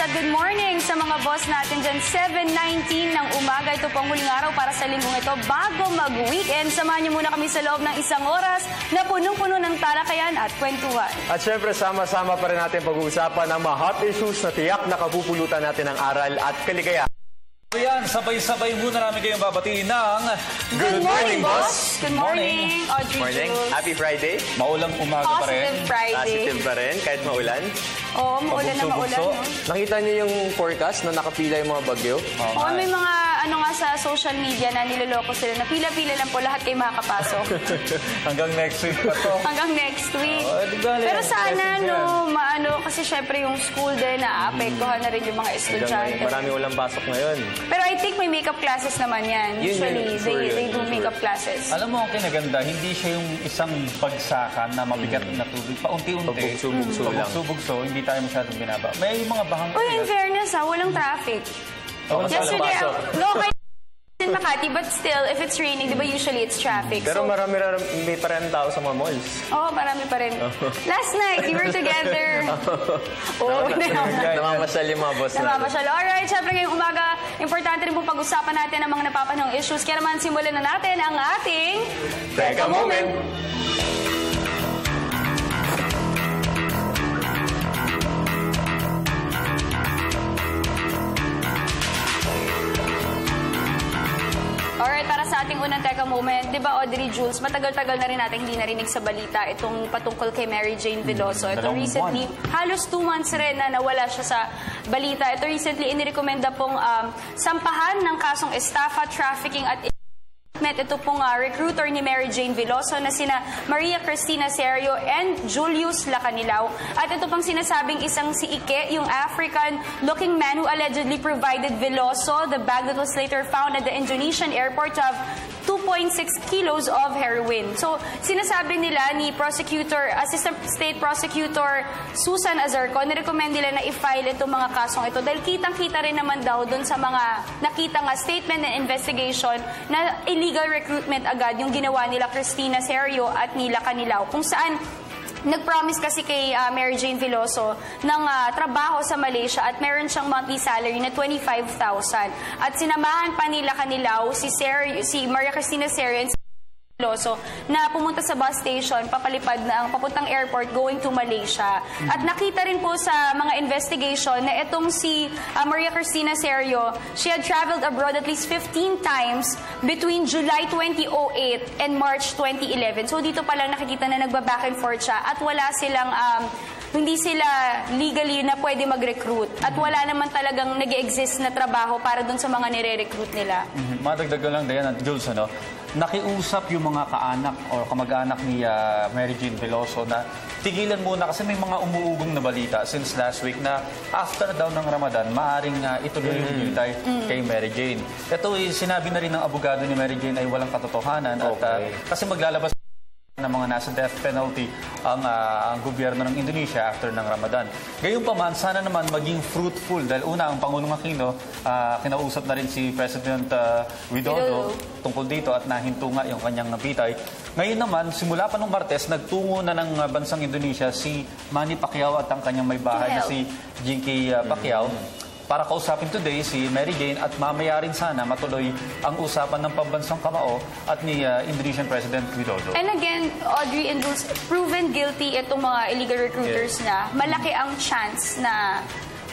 at good morning sa mga boss natin dyan. 7:19 ng umaga. Ito pong huling araw para sa linggong ito. Bago mag-weekend, samahan niyo muna kami sa loob ng isang oras na punong-puno ng talakayan at kwentuhan. At syempre, sama-sama pa rin natin pag-uusapan ang mga hot issues na tiyak na kabupulutan natin ng aral at kaligayahan. Ayan, sabay-sabay muna namin kayong babatiin ng Good morning, boss! Good morning, Audrey. Morning. Happy Friday. Maulang umaga pa rin. Positive Friday. Positive pa rin, kahit maulan. Oo, maulan na maulan. No? Nakita niyo yung forecast na nakapila yung mga bagyo? Oo, may mga ano nga sa social media na niloloko sila na pila-pila lang po lahat kayo makakapasok. Hanggang next week pa to. Hanggang next week. Pero sana, no, maano, kasi syempre yung school din, naapektuhan na rin yung mga estudyante. Maraming ulang pasok ngayon. Pero I think may makeup classes naman yan. Usually, they do makeup classes. Alam mo ang kinaganda, hindi siya yung isang bagsakan na mabigat na tubig. Paunti-unti. Pagbugso-bugso, hindi tayo masyadong binaba. May mga bahang... Uy, in fairness walang traffic. Yesterday, in Makati, but still, if it's raining, di ba usually it's traffic. Pero marami pa rin tao sa mga malls. Oo, marami pa rin. Last night, we were together. Namamasyal yung mga boss natin. Namamasyal. Alright, syempre ngayong umaga, importante rin pong pag-usapan natin ang mga napapanahong issues. Kaya naman, simulan na natin ang ating... Teka moment! Alright, para sa ating unang teka moment, di ba Audrey Jules, matagal-tagal na rin natin hindi narinig sa balita itong patungkol kay Mary Jane Veloso. Ito recently, halos 2 months rin na nawala siya sa balita. Ito recently, inirekomenda pong sampahan ng kasong estafa, trafficking at ito pong recruiter ni Mary Jane Veloso na sina Maria Cristina Serio and Julius Lacanilao. At ito pang sinasabing isang si Ike, yung African-looking man who allegedly provided Veloso the bag that was later found at the Indonesian airport of 2.6 kilos of heroin. So, sinasabi nila ni Assistant State Prosecutor Susan Azarco, nirecommend nila na i-file itong mga kasong ito dahil kitang-kita rin naman daw dun sa mga nakita nga statement and investigation na illegal recruitment agad yung ginawa nila Cristina Serio at nila Canilao, kung saan nag-promise kasi kay Mary Jane Veloso ng trabaho sa Malaysia at meron siyang monthly salary na 25,000. At sinamahan pa nila Canilao si Maria Cristina Serio and Veloso na pumunta sa bus station, papalipad na ang papuntang airport going to Malaysia. At nakita rin po sa mga investigation na itong si Maria Cristina Serio, she had traveled abroad at least 15 times between July 2008 and March 2011. So dito pa lang nakikita na nagba-back and forth siya at wala silang hindi sila legally na pwede mag-recruit at wala naman talagang nag-exist na trabaho para dun sa mga nire-recruit nila. Madagdagan lang, Diana, Jules, ano? Nakiusap yung mga kaanak o kamag-anak ni Mary Jane Veloso na tigilan muna kasi may mga umuugong na balita since last week na after daw ng Ramadan, maaring ituloy yung hintay kay Mary Jane. Ito, sinabi na rin ng abogado ni Mary Jane ay walang katotohanan at kasi maglalabas ng mga nasa death penalty ang gobyerno ng Indonesia after ng Ramadan. Gayunpaman, sana naman maging fruitful dahil una, ang Pangulong Aquino, kinausap na rin si President Widodo tungkol dito at nahinto nga yung kanyang bitay. Ngayon naman, simula pa nung Martes, nagtungo na ng bansang Indonesia si Manny Pacquiao at ang kanyang may bahay na si Jinky Pacquiao para kausapin today si Mary Jane at mamaya rin sana matuloy ang usapan ng pambansang kamao at ni Indonesian President Widodo. And again, Audrey and Jules, proven guilty itong mga illegal recruiters na malaki ang chance na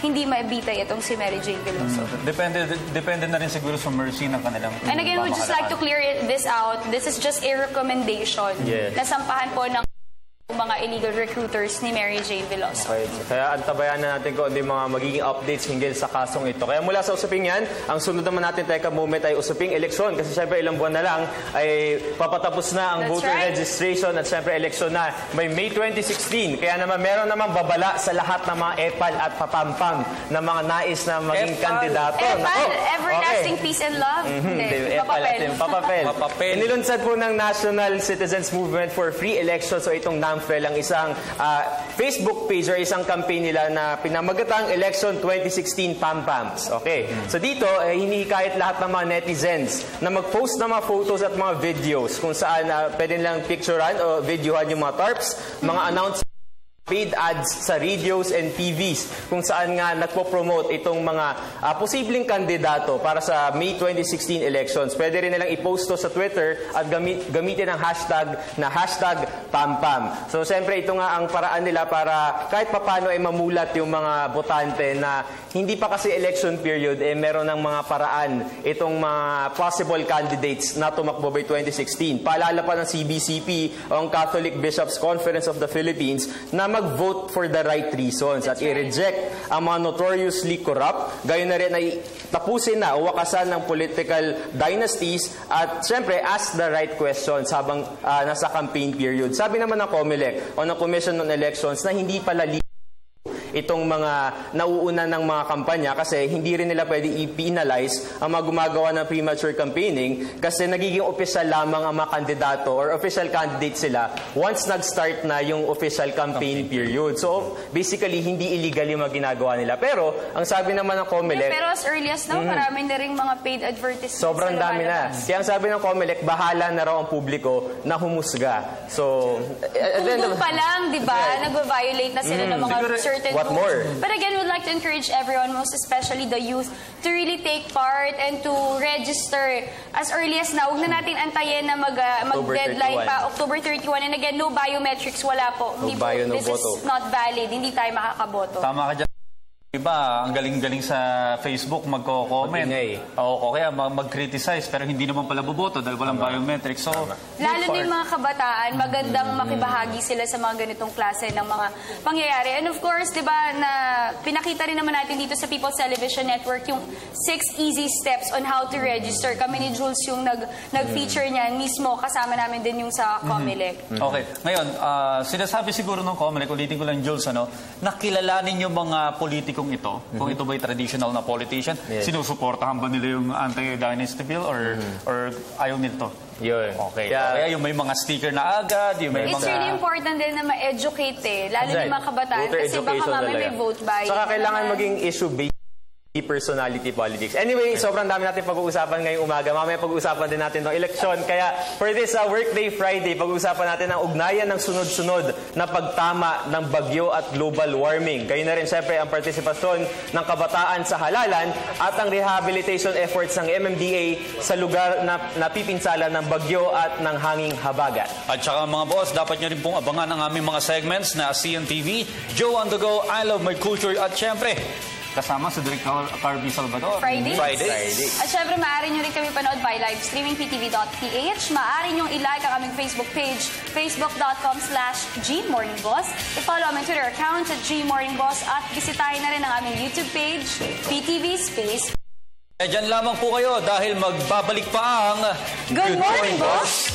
hindi maibitay itong si Mary Jane Veloso. Depende na rin siguro sa mercy ng kanilang And again, we just like to clear this out. This is just a recommendation na sampahan po ng mga illegal recruiters ni Mary Jane Veloso. Okay. Kaya antabayan na natin kung ano yung mga magiging updates hinggil sa kasong ito. Kaya mula sa usaping yan, ang sunod naman natin teka moment ay usaping eleksyon. Kasi syempre ilang buwan na lang ay papatapos na ang voter registration at syempre eleksyon na may May 2016. Kaya naman meron namang babala sa lahat ng mga epal at papampam na mga nais na maging kandidato. Epal, everlasting peace and love. Papapel. Inilunsad po ng National Citizens Movement for Free Elections o itong NAMFEL ang isang Facebook page or isang campaign nila na pinamagatang Election 2016 Pampams. Okay. So dito, hinihikayat lahat ng mga netizens na mag-post ng mga photos at mga videos kung saan pwede lang picturean o videohan yung mga tarps, mga announcements paid ads sa radios and TVs kung saan nga nagpo-promote itong mga posibleng kandidato para sa May 2016 elections. Pwede rin nilang i-post to sa Twitter at gamitin ang hashtag na #pampam. So siyempre ito nga ang paraan nila para kahit papano ay mamulat yung mga botante na hindi pa kasi election period, meron ng mga paraan itong mga possible candidates na tumakbo by 2016. Paalala pa ng CBCP o ang Catholic Bishops' Conference of the Philippines na mag-vote for the right reasons at i-reject ang mga notoriously corrupt, gayon na rin ay tapusin na o wakasan ng political dynasties at syempre ask the right questions habang nasa campaign period. Sabi naman ng COMELEC o ng Commission on Elections na hindi pala itong mga nauuna ng mga kampanya kasi hindi rin nila pwede i-penalize ang mga gumagawa ng premature campaigning kasi nagiging official lamang ang mga kandidato or official candidate sila once nag-start na yung official campaign period. So, basically, hindi illegal yung mga ginagawa nila. Pero, ang sabi naman ng COMELEC... Pero as early as now, marami na rin mga paid advertisements. Sobrang dami na. Kaya ang sabi ng COMELEC, bahala na raw ang publiko na humusga. So... Kung pa lang, di ba, nag-violate na sila ng mga certain What more? But again, we'd like to encourage everyone, most especially the youth, to really take part and to register as early as now. Huwag na natin antayin na mag-deadline pa, October 31. And again, no biometrics, wala po. No bio, no this voto. is not valid. Hindi tayo makakaboto. Tama ka dyan. Iba, ang galing-galing sa Facebook magko-comment. Oo, kaya mag-criticize pero hindi naman pala boboto dahil walang biometrics. So, lalo na yung mga kabataan, magandang makibahagi sila sa mga ganitong klase ng mga pangyayari. And of course, di ba, na pinakita rin naman natin dito sa People's Television Network yung 6 easy steps on how to register. Kami ni Jules yung nag-feature niyan mismo. Kasama namin din yung sa COMELEC. Okay. Ngayon, sinasabi siguro ng COMELEC, ulitin ko lang, Jules, nakilalanin yung mga politikong ito, kung ito ba'y traditional na politician, sinusuportahan ba nila yung anti-dynasty bill or ayaw nito? Yun. Okay. Kaya yung may mga sticker na agad, yung may It's really important din na ma-educate lalo na yung mga kabataan kasi baka mamaya may vote buying. Saka kailangan maging issue-based personality politics. Anyway, sobrang dami natin pag-uusapan ngayong umaga. Mamaya pag-uusapan din natin ng eleksyon. Kaya for this Workday Friday, pag-uusapan natin ang ugnayan ng sunod-sunod na pagtama ng bagyo at global warming. Kayo na rin siyempre ang partisipasyon ng kabataan sa halalan at ang rehabilitation efforts ng MMDA sa lugar na napipinsala ng bagyo at ng hanging habagat. At saka mga boss, dapat nyo rin pong abangan ang aming mga segments na CNTV, Joe on the Go, I Love My Culture at siyempre, kasama si Director Carby Salvador. Fridays. Fridays. At syempre, maaari nyo rin kami panood by live streaming ptv.ph. Maaari nyo i-like ang aming Facebook page, facebook.com/GMorningBoss. I-follow aming Twitter account at GMorningBoss at bisitahin na rin ang aming YouTube page, PTV Space. Dyan lamang po kayo dahil magbabalik pa ang Good Morning, Boss!